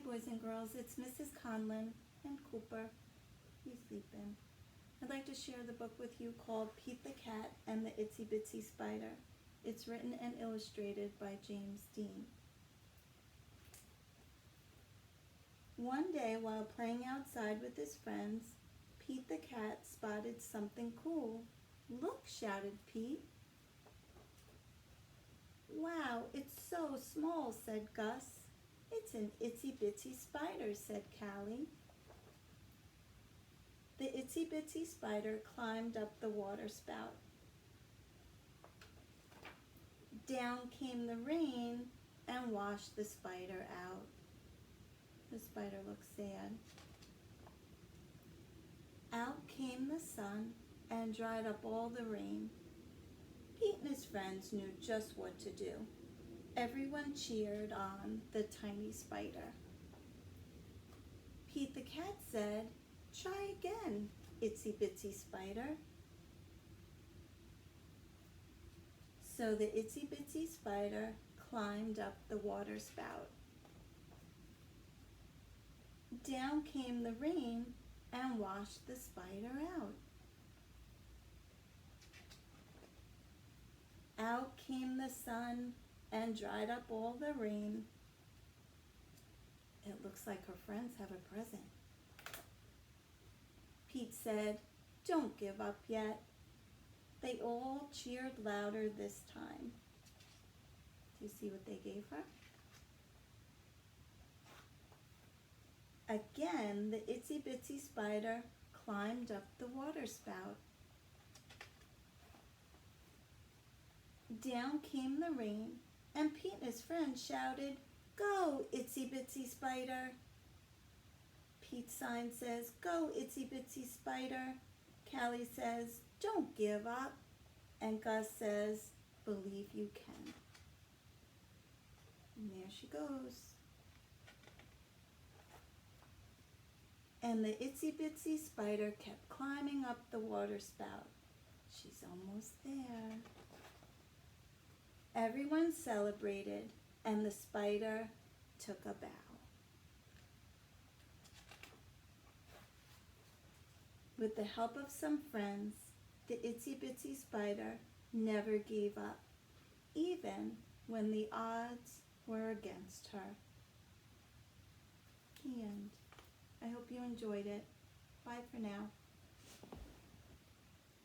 boys and girls, it's Mrs. Conlon and Cooper. He's sleeping. I'd like to share the book with you called Pete the Cat and the Itsy Bitsy Spider. It's written and illustrated by James Dean. One day while playing outside with his friends, Pete the Cat spotted something cool. "Look," shouted Pete. "Wow, it's so small," said Gus. "It's an itsy bitsy spider," said Callie. The itsy bitsy spider climbed up the water spout. Down came the rain and washed the spider out. The spider looked sad. Out came the sun and dried up all the rain. Pete and his friends knew just what to do. Everyone cheered on the tiny spider. Pete the Cat said, "Try again, itsy bitsy spider." So the itsy bitsy spider climbed up the water spout. Down came the rain and washed the spider out. Out came the sun and dried up all the rain. It looks like her friends have a present. Pete said, "Don't give up yet." They all cheered louder this time. Do you see what they gave her? Again, the itsy bitsy spider climbed up the water spout. Down came the rain, and Pete and his friend shouted, "Go, itsy bitsy spider." Pete's sign says, "Go, itsy bitsy spider." Callie says, "Don't give up." And Gus says, "Believe you can." And there she goes. And the itsy bitsy spider kept climbing up the water spout. She's almost there. Everyone celebrated, and the spider took a bow. With the help of some friends, the itsy bitsy spider never gave up, even when the odds were against her. The end. I hope you enjoyed it. Bye for now.